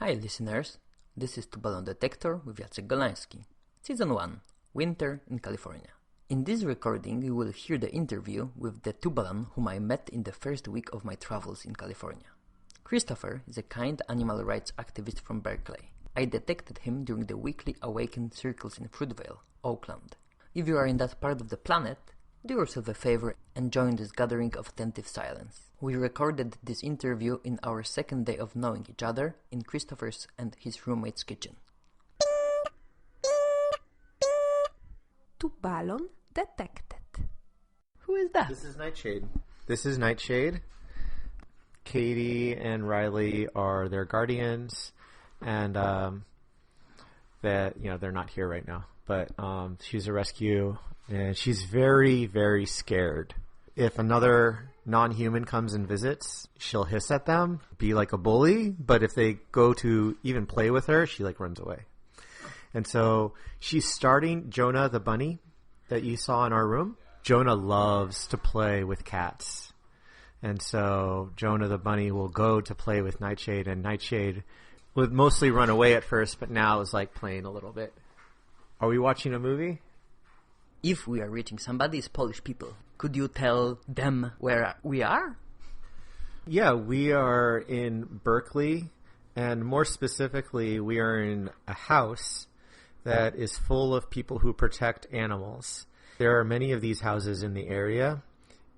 Hi listeners, this is Tubalon Detector with Jacek Golański. Season 1, Winter in California. In this recording you will hear the interview with the Tubalon whom I met in the first week of my travels in California. Christopher is a kind animal rights activist from Berkeley. I detected him during the weekly Awaken circles in Fruitvale, Oakland. If you are in that part of the planet, do yourself a favor and join this gathering of attentive silence. We recorded this interview in our second day of knowing each other in Christopher's and his roommate's kitchen. Tubalon detected. Who is that? This is Nightshade. Katie and Riley are their guardians, and they're not here right now. But she's a rescue, and she's very, very scared. If another non-human comes and visits, she'll hiss at them, be like a bully. But if they go to even play with her, she runs away. And so she's starting Jonah the bunny that you saw in our room. Jonah loves to play with cats. And so Jonah the bunny will go to play with Nightshade, and Nightshade would mostly run away at first, but now is playing a little bit. Are we watching a movie? If we are reaching somebody's Polish people, could you tell them where we are? Yeah, we are in Berkeley, and more specifically, we are in a house that is full of people who protect animals. There are many of these houses in the area,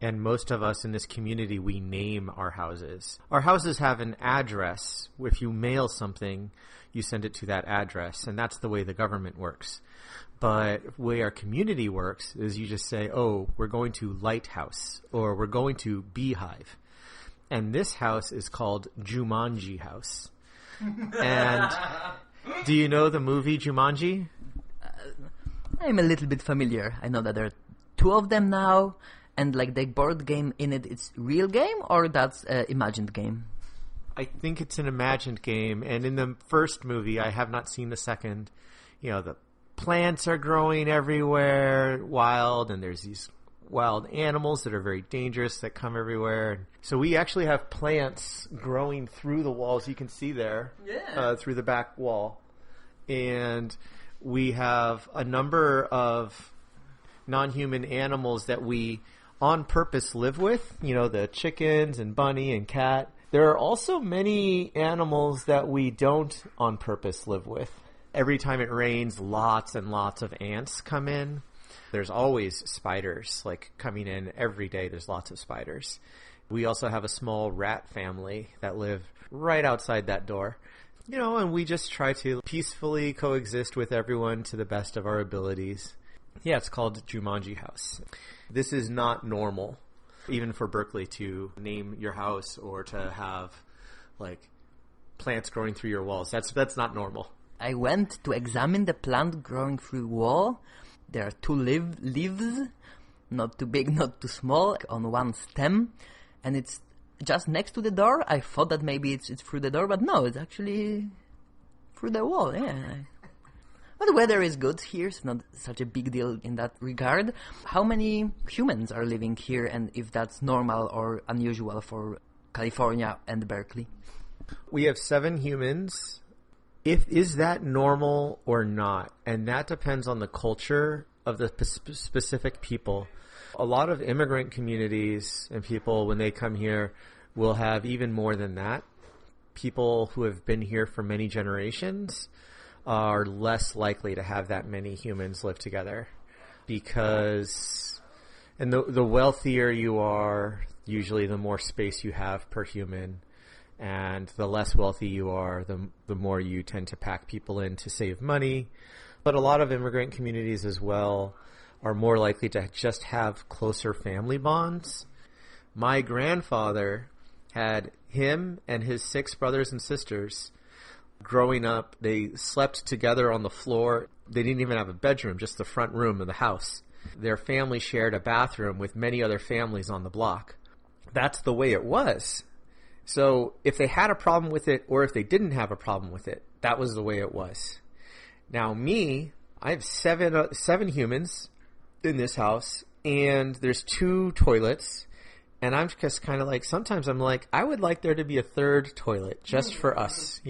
and most of us in this community, we name our houses. Our houses have an address. If you mail something, you send it to that address, and that's the way the government works. But the way our community works is you just say, oh, we're going to Lighthouse, or we're going to Beehive. And this house is called Jumanji House. And do you know the movie Jumanji? I'm a little bit familiar. I know that there are two of them now, and the board game in it's real game, or that's imagined game? I think it's an imagined game, and in the first movie, I have not seen the second, the plants are growing everywhere, wild, and there's these wild animals that are very dangerous that come everywhere. So we actually have plants growing through the walls. You can see there, through the back wall. And we have a number of non-human animals that we on purpose live with, the chickens and bunny and cat. There are also many animals that we don't on purpose live with. Every time it rains, lots and lots of ants come in. There's always spiders, coming in every day. There's lots of spiders. We also have a small rat family that live right outside that door. And we just try to peacefully coexist with everyone to the best of our abilities. Yeah, it's called Jumanji House. This is not normal, even for Berkeley, to name your house or to have, plants growing through your walls. That's not normal. I went to examine the plant growing through wall. There are two leaves, not too big, not too small, on one stem, and it's just next to the door. I thought that maybe it's through the door, but no, it's actually through the wall, yeah. But the weather is good here, so not such a big deal in that regard. How many humans are living here, and if that's normal or unusual for California and Berkeley? We have 7 humans. Is that normal or not? And that depends on the culture of the specific people. A lot of immigrant communities and people, when they come here, will have even more than that. People who have been here for many generations are less likely to have that many humans live together, because the wealthier you are, usually the more space you have per human. And the less wealthy you are, the more you tend to pack people in to save money. But a lot of immigrant communities as well are more likely to just have closer family bonds. My grandfather had him and his 6 brothers and sisters. Growing up, they slept together on the floor. They didn't even have a bedroom, just the front room of the house. Their family shared a bathroom with many other families on the block. That's the way it was. So if they had a problem with it, or if they didn't have a problem with it, that was the way it was. Now I have seven humans in this house, and there's 2 toilets, and I'm just kind of sometimes I'm I would like there to be a 3rd toilet just for us,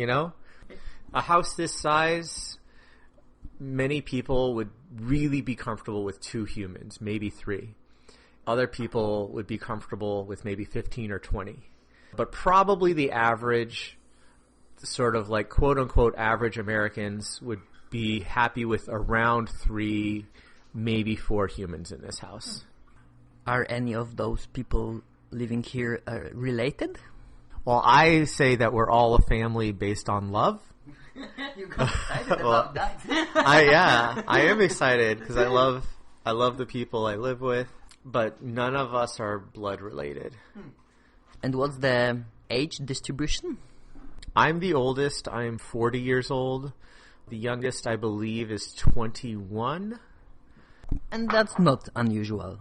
A house this size, many people would really be comfortable with 2 humans, maybe 3. Other people would be comfortable with maybe 15 or 20. But probably the average, sort of like quote-unquote average Americans would be happy with around 3, maybe 4 humans in this house. Are any of those people living here related? Well, I say that we're all a family based on love. You got excited about that. I am excited because I love the people I live with, but none of us are blood related. And what's the age distribution? I'm the oldest. I'm 40 years old. The youngest, I believe, is 21. And that's not unusual.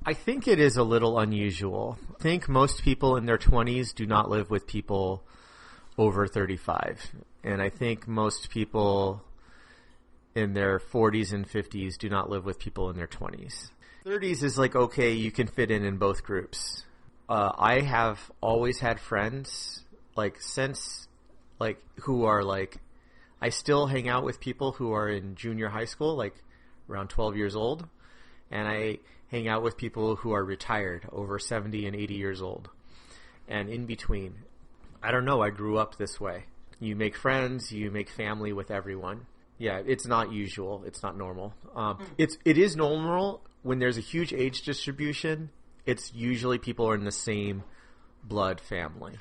I think it is a little unusual. I think most people in their 20s do not live with people over 35. And I think most people in their 40s and 50s do not live with people in their 20s. 30s is like, okay, you can fit in both groups. I have always had friends, who are I still hang out with people who are in junior high school, around 12 years old. And I hang out with people who are retired, over 70 and 80 years old. And in between. I don't know, I grew up this way. You make friends, you make family with everyone. Yeah, it's not usual. It's not normal. It is normal when there's a huge age distribution. It's usually people are in the same blood family.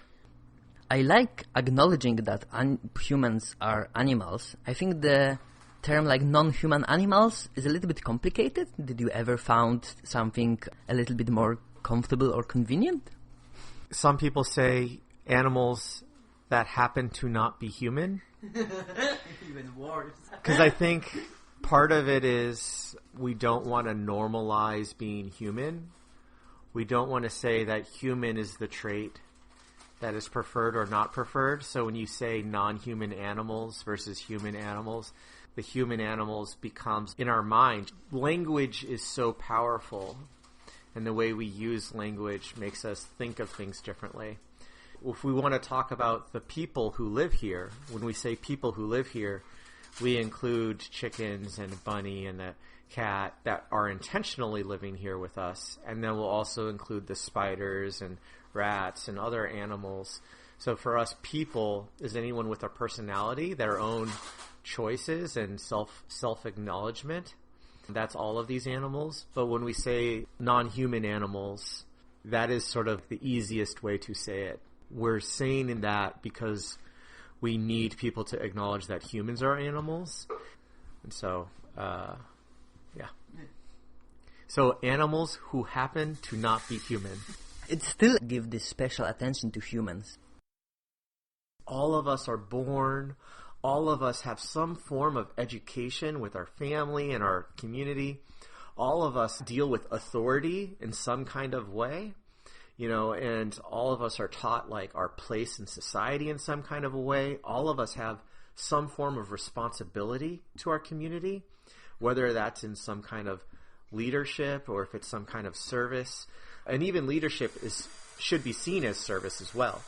I like acknowledging that humans are animals. I think the term non-human animals is a little bit complicated. Did you ever found something a little bit more comfortable or convenient? Some people say animals that happen to not be human. Even worse. Because I think part of it is we don't want to normalize being human. We don't want to say that human is the trait that is preferred or not preferred. So when you say non-human animals versus human animals, the human animals becomes, in our mind, language is so powerful, and the way we use language makes us think of things differently. If we want to talk about the people who live here, when we say people who live here, we include chickens and bunny and the cat that are intentionally living here with us. And then we'll also include the spiders and rats and other animals. So for us, people is anyone with a personality, their own choices and self-acknowledgement. That's all of these animals. But when we say non-human animals, that is sort of the easiest way to say it. We're saying in that because we need people to acknowledge that humans are animals. And so, yeah. So animals who happen to not be human. It still gives this special attention to humans. All of us are born. All of us have some form of education with our family and our community. All of us deal with authority in some kind of way. And all of us are taught our place in society in some kind of a way. All of us have some form of responsibility to our community, whether that's in some kind of leadership or if it's some kind of service. And even leadership should be seen as service as well.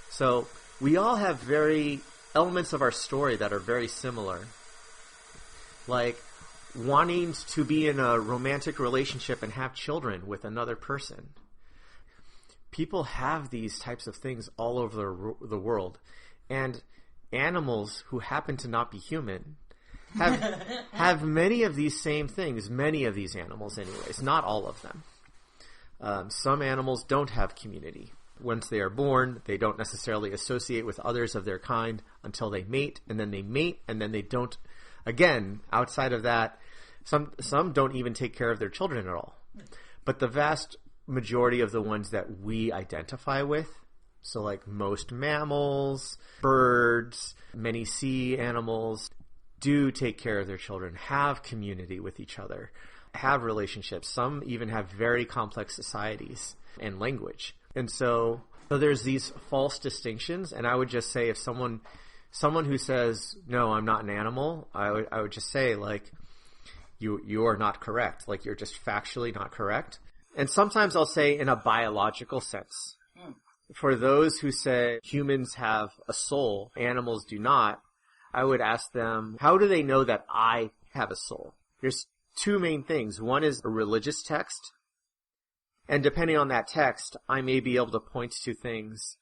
So we all have elements of our story that are very similar. Like wanting to be in a romantic relationship and have children with another person. People have these types of things all over the world. And animals who happen to not be human have many of these same things, many of these animals anyways, not all of them. Some animals don't have community. Once they are born, they don't necessarily associate with others of their kind until they mate, and then they don't. Again, outside of that, some don't even take care of their children at all. But the vast majority of the ones that we identify with, so most mammals, birds, many sea animals, do take care of their children, have community with each other, have relationships. Some even have very complex societies and language. And so there's these false distinctions, and I would just say if someone who says, no, I'm not an animal, I would just say, you are not correct. You're just factually not correct. And sometimes I'll say in a biological sense. for those who say humans have a soul, animals do not, I would ask them, how do they know that I have a soul? There's two main things. One is a religious text, and depending on that text, I may be able to point to things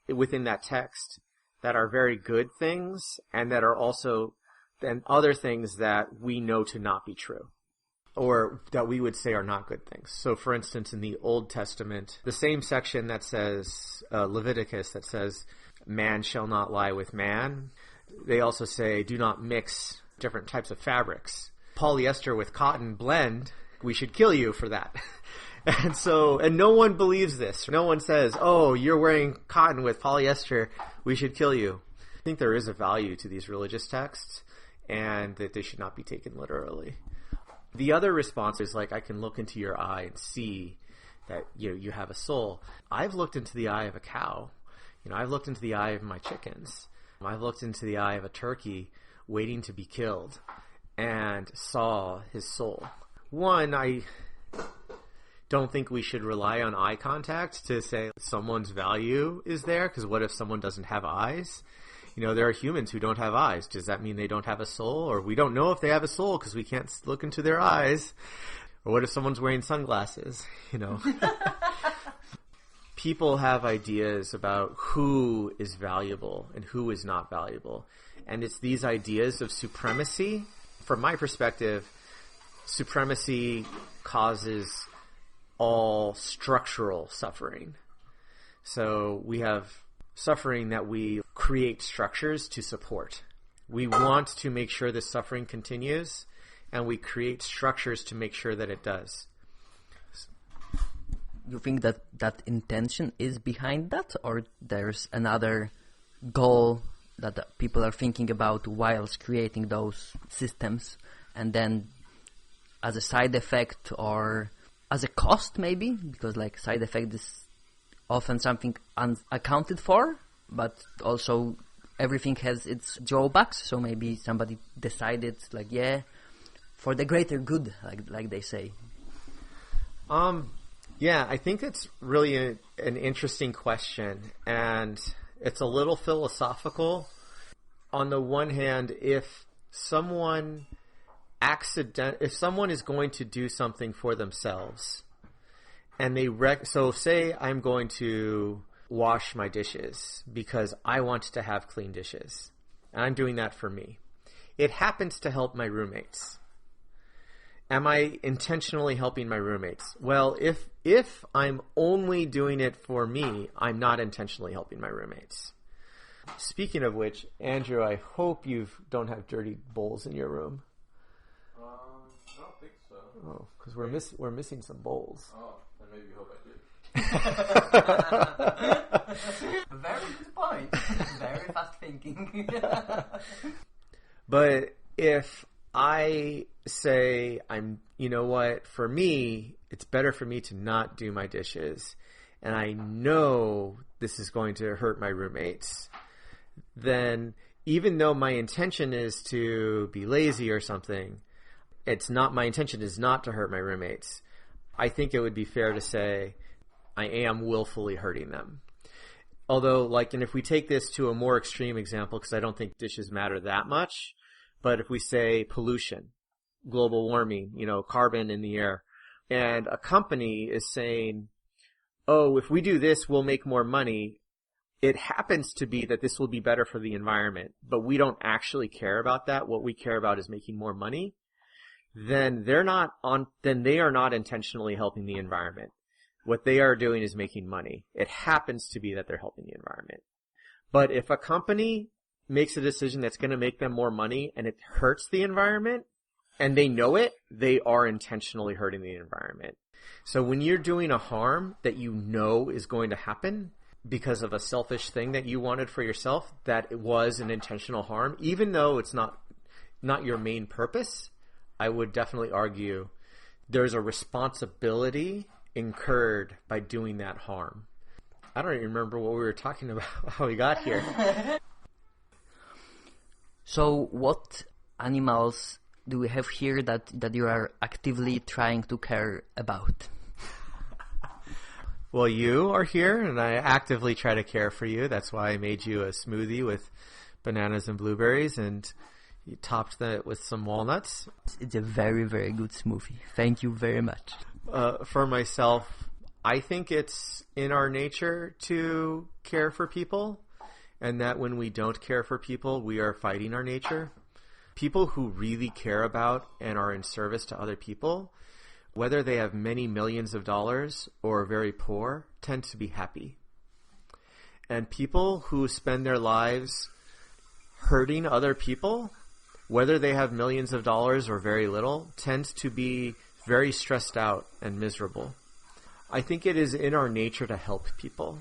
within that text that are very good things, and that are also then other things that we know to not be true, or that we would say are not good things. So, for instance, in the Old Testament, the same section that says, Leviticus, that says, man shall not lie with man, they also say, do not mix different types of fabrics. Polyester with cotton blend, we should kill you for that. And no one believes this. No one says, oh, you're wearing cotton with polyester, we should kill you. I think there is a value to these religious texts, and that they should not be taken literally. The other response is like, I can look into your eye and see that you have a soul. I've looked into the eye of a cow. I've looked into the eye of my chickens. I've looked into the eye of a turkey waiting to be killed and saw his soul. One, I don't think we should rely on eye contact to say someone's value is there, because what if someone doesn't have eyes? There are humans who don't have eyes. Does that mean they don't have a soul? Or we don't know if they have a soul because we can't look into their eyes. Or what if someone's wearing sunglasses? People have ideas about who is valuable and who is not valuable. And it's these ideas of supremacy. From my perspective, supremacy causes all structural suffering. So we have suffering that we create structures to support. We want to make sure this suffering continues, and we create structures to make sure that it does. You think that intention is behind that, or there's another goal that people are thinking about whilst creating those systems, and then as a side effect or as a cost maybe, because like side effect is often something unaccounted for, but also everything has its drawbacks, so maybe somebody decided like, for the greater good, like they say. Yeah, I think it's really an interesting question, and it's a little philosophical. On the one hand, if someone is going to do something for themselves, and so say I'm going to wash my dishes because I want to have clean dishes, and I'm doing that for me. It happens to help my roommates. Am I intentionally helping my roommates? Well, if I'm only doing it for me, I'm not intentionally helping my roommates. Speaking of which, Andrew, I hope you don't have dirty bowls in your room. I don't think so. Oh, because we're missing some bowls. Oh, then maybe you hope I did. Very good point. Very fast thinking. But if I say, for me, it's better for me to not do my dishes, and I know this is going to hurt my roommates, then even though my intention is to be lazy or something, my intention is not to hurt my roommates. I think it would be fair to say I am willfully hurting them. Although, and if we take this to a more extreme example, because I don't think dishes matter that much, but if we say pollution, global warming, carbon in the air, and a company is saying, oh, if we do this, we'll make more money. It happens to be that this will be better for the environment, but we don't actually care about that. What we care about is making more money. Then they are not intentionally helping the environment. What they are doing is making money. It happens to be that they're helping the environment. But if a company makes a decision that's going to make them more money and it hurts the environment, and they know it, they are intentionally hurting the environment. So when you're doing a harm that you know is going to happen because of a selfish thing that you wanted for yourself, that it was an intentional harm, even though it's not your main purpose, I would definitely argue there's a responsibility incurred by doing that harm. I don't even remember what we were talking about, how we got here. So what animals do we have here that you are actively trying to care about? Well, you are here, and I actively try to care for you. That's why I made you a smoothie with bananas and blueberries, and you topped that with some walnuts. It's a very, very good smoothie. Thank you very much. For myself, I think it's in our nature to care for people, and that when we don't care for people, we are fighting our nature. People who really care about and are in service to other people, whether they have many millions of dollars or are very poor, tend to be happy. And people who spend their lives hurting other people, whether they have millions of dollars or very little, tends to be very stressed out and miserable. I think it is in our nature to help people.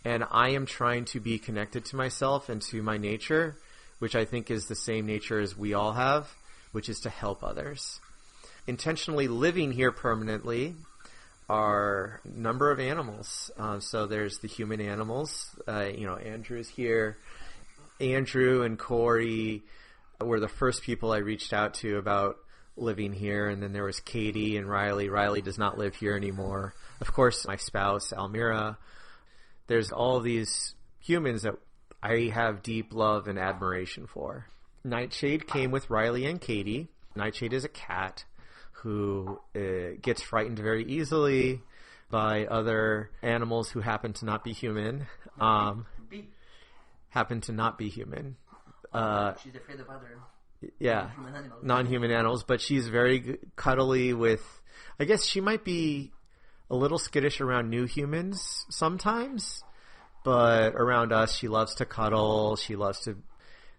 And I am trying to be connected to myself and to my nature, which I think is the same nature as we all have, which is to help others. Intentionally living here permanently are a number of animals. So there's the human animals. Andrew's here. Andrew and Corey were the first people I reached out to about living here. And then there was Katie and Riley. Riley does not live here anymore. Of course, my spouse, Almira. There's all these humans that I have deep love and admiration for. Nightshade came with Riley and Katie. Nightshade is a cat who gets frightened very easily by other animals who happen to not be human. Happen to not be human. She's afraid of other non-human animals. Non-human animals, but she's very cuddly with... I guess she might be a little skittish around new humans sometimes, but around us, she loves to cuddle. She loves to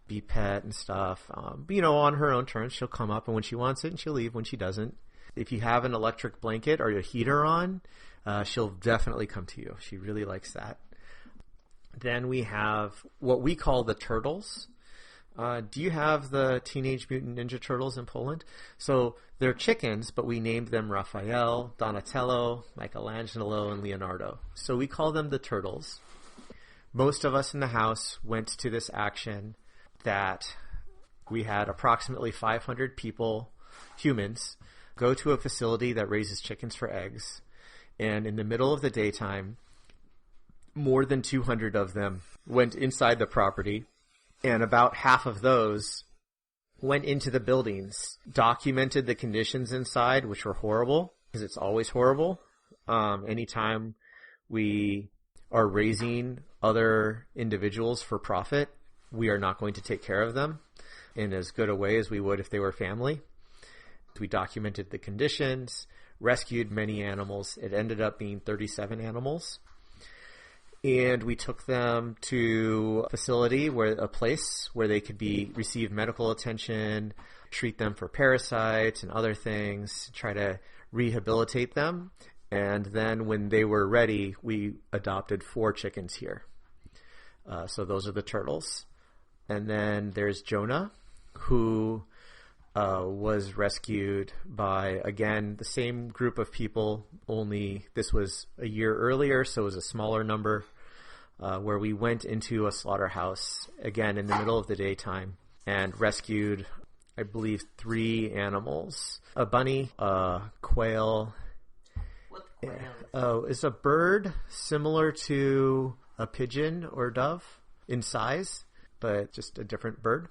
be pet and stuff. On her own terms, she'll come up, and when she wants it, and she'll leave when she doesn't. If you have an electric blanket or a heater on, she'll definitely come to you. She really likes that. Then we have what we call the turtles. Do you have the Teenage Mutant Ninja Turtles in Poland? So they're chickens, but we named them Raphael, Donatello, Michelangelo, and Leonardo. So we call them the turtles. Most of us in the house went to this action that we had approximately 500 people, humans, go to a facility that raises chickens for eggs. And in the middle of the daytime, more than 200 of them went inside the property. And about half of those went into the buildings, documented the conditions inside, which were horrible, because it's always horrible. Anytime we are raising other individuals for profit, we are not going to take care of them in as good a way as we would if they were family. We documented the conditions, rescued many animals. It ended up being 37 animals. And we took them to a place where they could receive medical attention, treat them for parasites and other things, try to rehabilitate them. And then when they were ready, we adopted 4 chickens here. So those are the turtles. And then there's Jonah, who was rescued by, again, the same group of people, only this was a year earlier, so it was a smaller number, where we went into a slaughterhouse, again, in the middle of the daytime, and rescued, I believe, 3 animals. A bunny, a quail. What quail? It's a bird similar to a pigeon or dove in size, but just a different bird.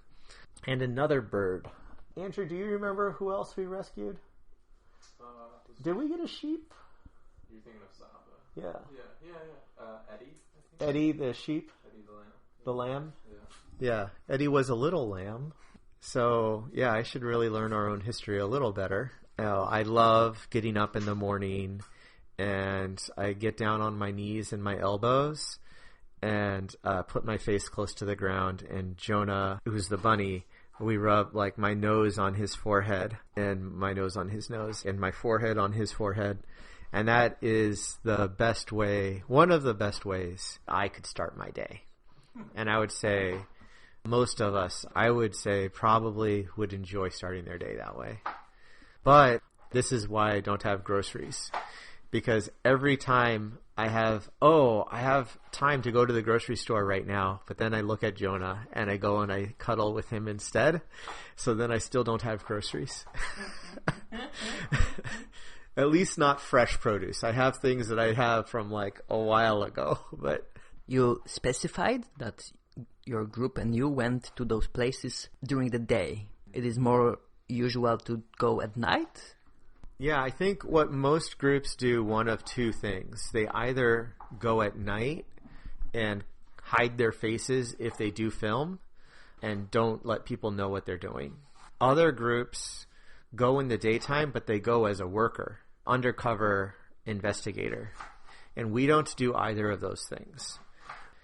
And another bird. Andrew, do you remember who else we rescued? Did we get a sheep? You're thinking of Saba. Yeah. Yeah. Eddie, I think. Eddie the sheep? Eddie the lamb. The lamb? Yeah. Yeah. Eddie was a little lamb. So, yeah, I should really learn our own history a little better. I love getting up in the morning, and I get down on my knees and my elbows and put my face close to the ground, and Jonah, who's the bunny, we rub like my nose on his forehead and my nose on his nose and my forehead on his forehead. And that is the best way, one of the best ways I could start my day. And I would say most of us, I would say, probably would enjoy starting their day that way. But this is why I don't have groceries. Because every time I have time to go to the grocery store right now, but then I look at Jonah and I go and I cuddle with him instead. So then I still don't have groceries. At least not fresh produce. I have things that I have from like a while ago, but... You specified that your group and you went to those places during the day. It is more usual to go at night? Yeah, I think what most groups do, one of two things. They either go at night and hide their faces if they do film and don't let people know what they're doing. Other groups go in the daytime, but they go as a worker, undercover investigator. And we don't do either of those things.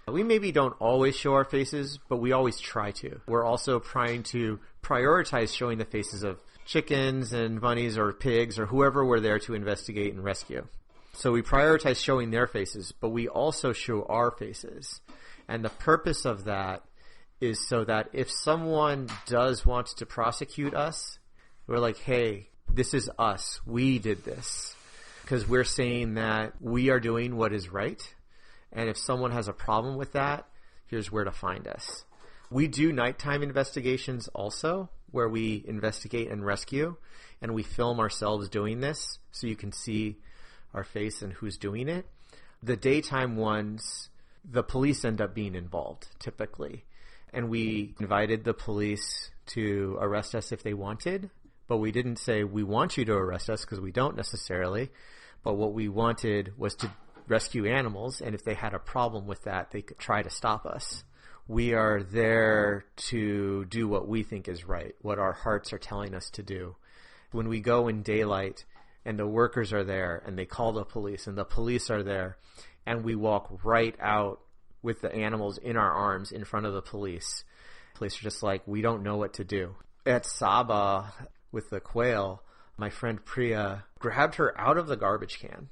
We maybe don't always show our faces, but we always try to. We're also trying to prioritize showing the faces of chickens and bunnies or pigs or whoever we're there to investigate and rescue. So we prioritize showing their faces, but we also show our faces. And the purpose of that is so that if someone does want to prosecute us, we're like, hey, this is us. We did this. Because we're saying that we are doing what is right. And if someone has a problem with that, here's where to find us. We do nighttime investigations also, where we investigate and rescue, and we film ourselves doing this so you can see our face and who's doing it. The daytime ones, the police end up being involved, typically. And we invited the police to arrest us if they wanted, but we didn't say, we want you to arrest us, because we don't necessarily. But what we wanted was to rescue animals, and if they had a problem with that, they could try to stop us. We are there to do what we think is right, what our hearts are telling us to do. When we go in daylight and the workers are there and they call the police and the police are there and we walk right out with the animals in our arms in front of the police, police are just like, we don't know what to do. At Saba with the quail, my friend Priya grabbed her out of the garbage can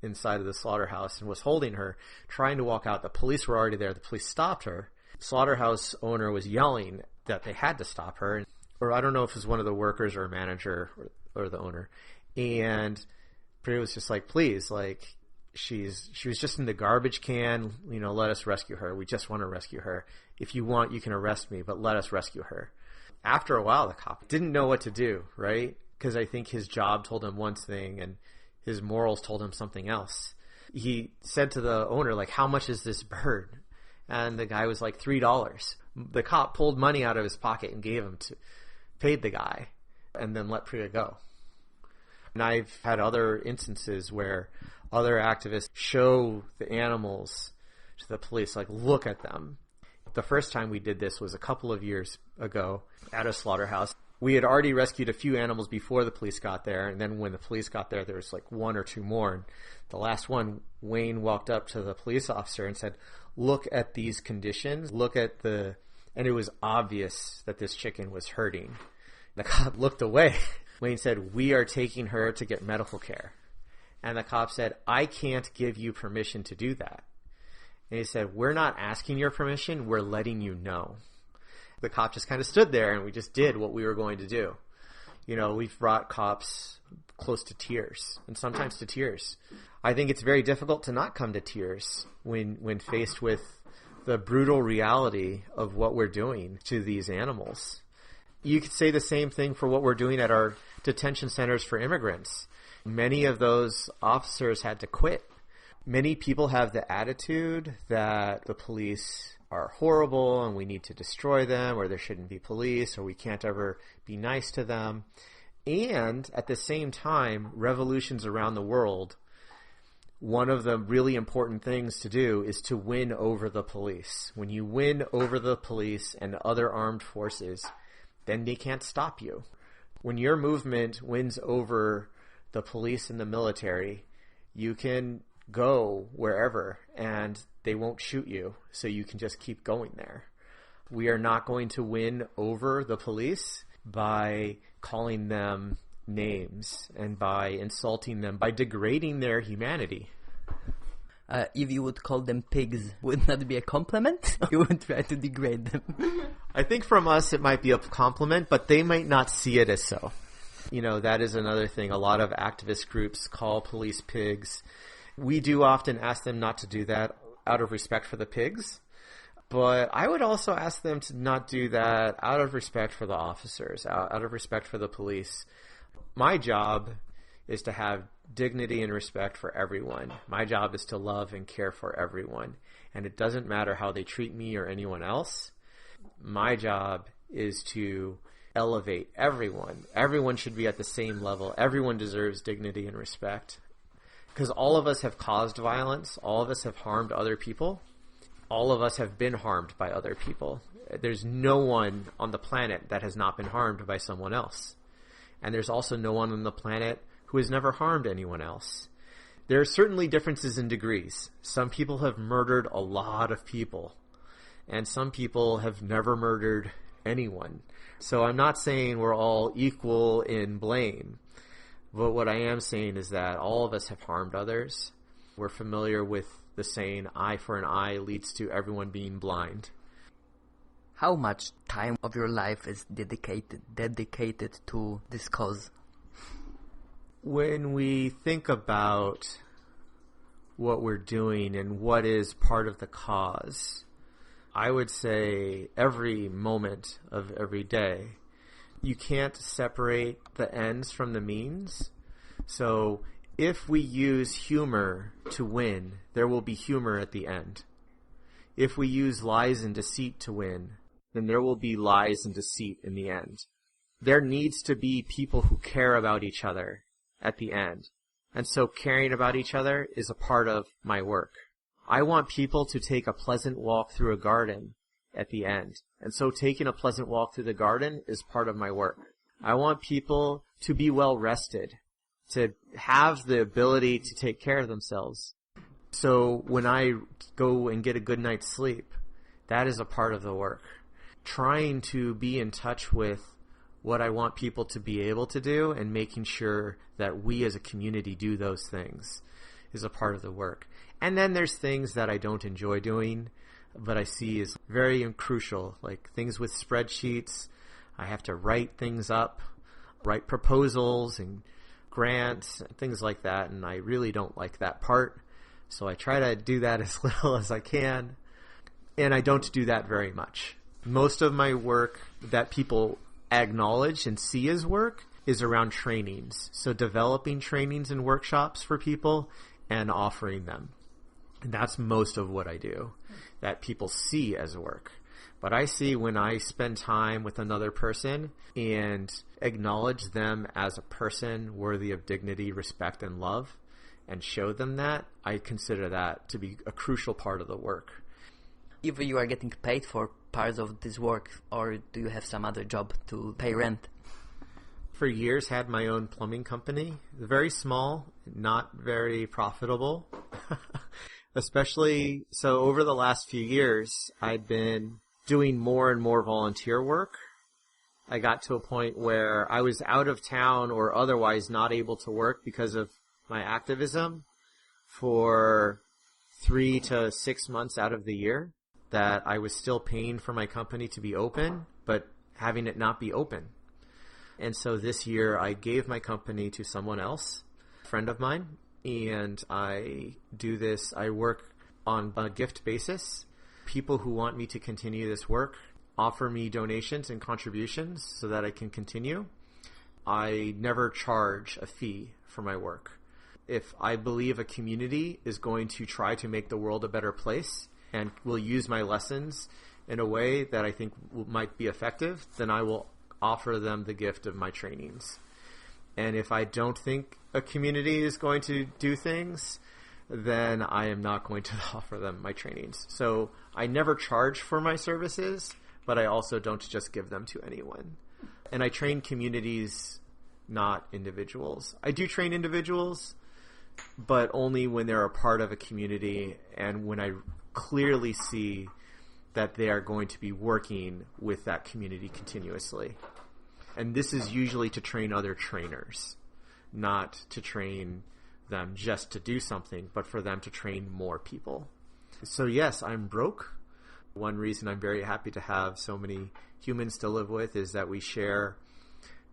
inside of the slaughterhouse and was holding her, trying to walk out. The police were already there. The police stopped her. The slaughterhouse owner was yelling that they had to stop her. Or I don't know if it was one of the workers or a manager or the owner. And Priya was just like, please, like, she was just in the garbage can, let us rescue her. We just want to rescue her. If you want, you can arrest me, but let us rescue her. After a while, the cop didn't know what to do, right? Because I think his job told him one thing and his morals told him something else. He said to the owner, like, how much is this bird? And the guy was like, $3. The cop pulled money out of his pocket and paid the guy, and then let Priya go. And I've had other instances where other activists show the animals to the police, like, look at them. The first time we did this was a couple of years ago at a slaughterhouse. We had already rescued a few animals before the police got there, and then when the police got there, there was like one or two more. And the last one, Wayne walked up to the police officer and said, look at these conditions, and it was obvious that this chicken was hurting. The cop looked away. Wayne said, we are taking her to get medical care. And the cop said, I can't give you permission to do that. And he said, we're not asking your permission, we're letting you know. The cop just kind of stood there and we just did what we were going to do. We've brought cops close to tears and sometimes to tears. I think it's very difficult to not come to tears when faced with the brutal reality of what we're doing to these animals. You could say the same thing for what we're doing at our detention centers for immigrants. Many of those officers had to quit. Many people have the attitude that the police are horrible and we need to destroy them, or there shouldn't be police, or we can't ever be nice to them. And at the same time, revolutions around the world, one of the really important things to do is to win over the police. When you win over the police and other armed forces, then they can't stop you. When your movement wins over the police and the military, you can go wherever and they won't shoot you, so you can just keep going there. We are not going to win over the police by calling them names and by insulting them, by degrading their humanity. If you would call them pigs, would that be a compliment? You would try to degrade them. I think from us it might be a compliment, but they might not see it as so. That is another thing. A lot of activist groups call police pigs. We do often ask them not to do that out of respect for the pigs. But I would also ask them to not do that out of respect for the officers, out of respect for the police. My job is to have dignity and respect for everyone. My job is to love and care for everyone. And it doesn't matter how they treat me or anyone else. My job is to elevate everyone. Everyone should be at the same level. Everyone deserves dignity and respect. Because all of us have caused violence. All of us have harmed other people. All of us have been harmed by other people. There's no one on the planet that has not been harmed by someone else. And there's also no one on the planet who has never harmed anyone else. There are certainly differences in degrees. Some people have murdered a lot of people, and some people have never murdered anyone. So I'm not saying we're all equal in blame, but what I am saying is that all of us have harmed others. We're familiar with the saying, eye for an eye leads to everyone being blind. How much time of your life is dedicated to this cause? When we think about what we're doing and what is part of the cause, I would say every moment of every day. You can't separate the ends from the means. So if we use humor to win, there will be humor at the end. If we use lies and deceit to win, then there will be lies and deceit in the end. There needs to be people who care about each other at the end. And so caring about each other is a part of my work. I want people to take a pleasant walk through a garden at the end. And so taking a pleasant walk through the garden is part of my work. I want people to be well rested, to have the ability to take care of themselves. So when I go and get a good night's sleep, that is a part of the work. Trying to be in touch with what I want people to be able to do and making sure that we as a community do those things is a part of the work. And then there's things that I don't enjoy doing, but I see as very crucial, like things with spreadsheets. I have to write things up, write proposals and grants, and things like that, and I really don't like that part. So I try to do that as little as I can, and I don't do that very much. Most of my work that people acknowledge and see as work is around trainings. So developing trainings and workshops for people and offering them. And that's most of what I do, that people see as work. But I see when I spend time with another person and acknowledge them as a person worthy of dignity, respect, and love, and show them that, I consider that to be a crucial part of the work. If you are getting paid for parts of this work, or do you have some other job to pay rent? For years had my own plumbing company. Very small, not very profitable. Especially, so over the last few years, I'd been doing more and more volunteer work. I got to a point where I was out of town or otherwise not able to work because of my activism for 3 to 6 months out of the year, that I was still paying for my company to be open, but having it not be open. And so this year I gave my company to someone else, a friend of mine, and I do this. I work on a gift basis. People who want me to continue this work offer me donations and contributions so that I can continue. I never charge a fee for my work. If I believe a community is going to try to make the world a better place and will use my lessons in a way that I think might be effective, then I will offer them the gift of my trainings. And if I don't think a community is going to do things, then I am not going to offer them my trainings. So I never charge for my services, but I also don't just give them to anyone. And I train communities, not individuals. I do train individuals, but only when they're a part of a community and when I clearly see that they are going to be working with that community continuously. And this is usually to train other trainers, not to train them just to do something, but for them to train more people. So yes, I'm broke. One reason I'm very happy to have so many humans to live with is that we share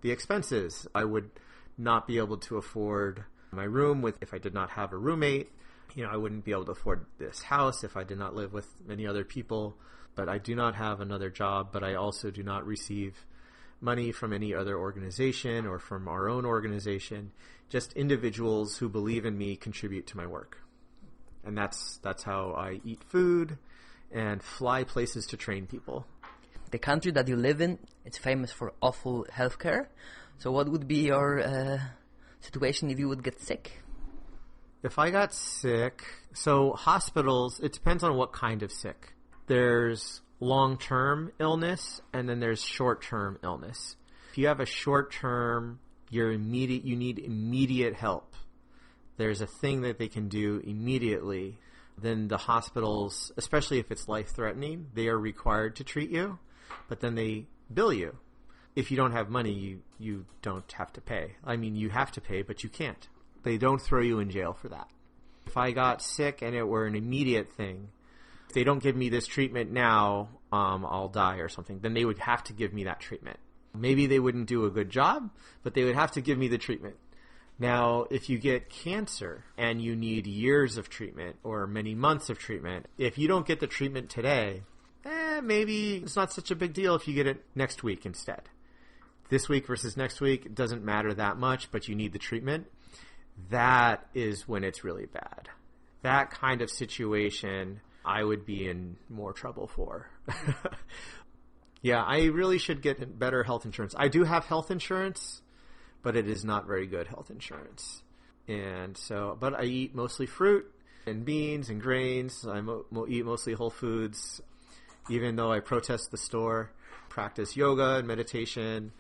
the expenses. I would not be able to afford my room if I did not have a roommate. I wouldn't be able to afford this house if I did not live with many other people. But I do not have another job, but I also do not receive money from any other organization or from our own organization. Just individuals who believe in me contribute to my work. And that's how I eat food and fly places to train people. The country that you live in, it's famous for awful healthcare. So what would be your situation if you would get sick? If I got sick, so hospitals, it depends on what kind of sick. There's long-term illness and then there's short-term illness. If you have a short-term, you need immediate help. There's a thing that they can do immediately. Then the hospitals, especially if it's life-threatening, they are required to treat you, but then they bill you. If you don't have money, you don't have to pay. I mean, you have to pay, but you can't. They don't throw you in jail for that. If I got sick and it were an immediate thing, if they don't give me this treatment now, I'll die or something, then they would have to give me that treatment. Maybe they wouldn't do a good job, but they would have to give me the treatment. Now, if you get cancer and you need years of treatment or many months of treatment, if you don't get the treatment today, maybe it's not such a big deal if you get it next week instead. This week versus next week, it doesn't matter that much, but you need the treatment. That is when it's really bad. That kind of situation, I would be in more trouble for. Yeah, I really should get better health insurance. I do have health insurance, but it is not very good health insurance. And so, but I eat mostly fruit and beans and grains. I eat mostly whole foods, even though I protest the store, practice yoga and meditation.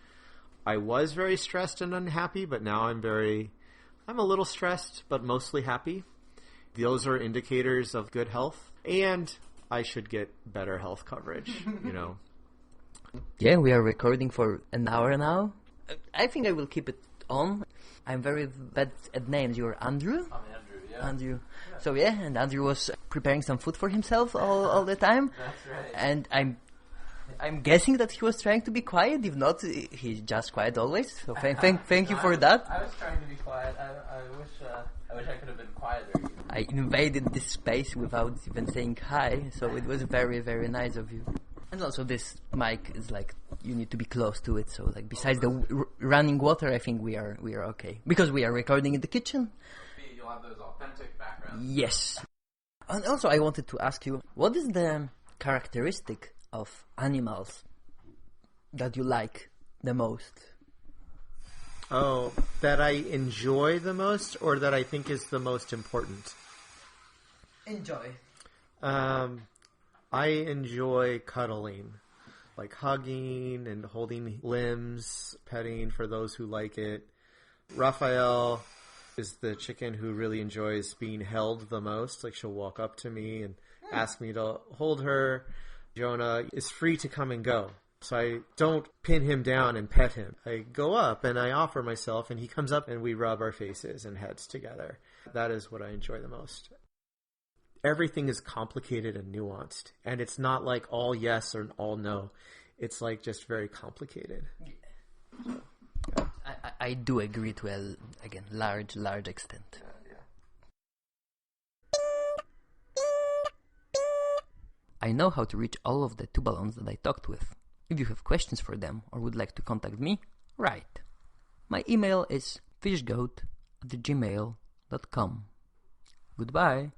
I was very stressed and unhappy, but now I'm a little stressed, but mostly happy. Those are indicators of good health. And I should get better health coverage, you know. Yeah, we are recording for an hour now. I think I will keep it on. I'm very bad at names. You're Andrew? I'm Andrew, yeah. Andrew. So yeah, and Andrew was preparing some food for himself all the time. That's right. And I'm guessing that he was trying to be quiet. If not, he's just quiet always. So thank you for that. I was trying to be quiet. I wish I could have been quieter. I invaded this space without even saying hi, so it was very, very nice of you. And also this mic is like, you need to be close to it, so like besides the running water, I think we are okay. Because we are recording in the kitchen. You'll have those authentic backgrounds. Yes. And also I wanted to ask you, what is the characteristic of animals that you like the most? Oh, that I enjoy the most or that I think is the most important? Enjoy. I enjoy cuddling, like hugging and holding limbs, petting for those who like it. Raphael is the chicken who really enjoys being held the most. Like she'll walk up to me and ask me to hold her. Jonah is free to come and go. So I don't pin him down and pet him. I go up and I offer myself and he comes up and we rub our faces and heads together. That is what I enjoy the most. Everything is complicated and nuanced. And it's not like all yes or all no. It's like just very complicated. So, yeah. I do agree to a, again, large extent. I know how to reach all of the two balloons that I talked with. If you have questions for them or would like to contact me, write. My email is fishgoat@gmail.com. Goodbye.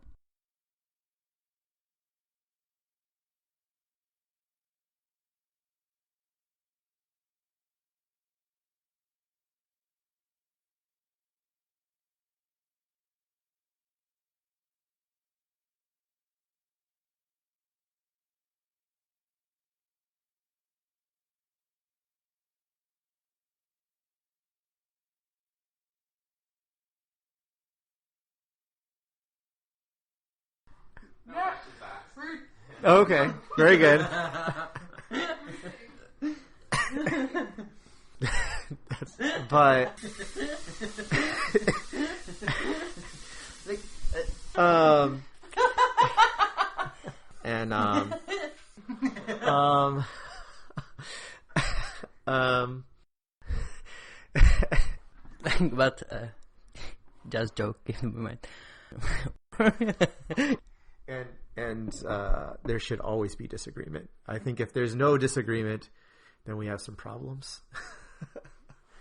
Okay, very good. But and but just joke, give me a moment. And there should always be disagreement. I think if there's no disagreement, then we have some problems.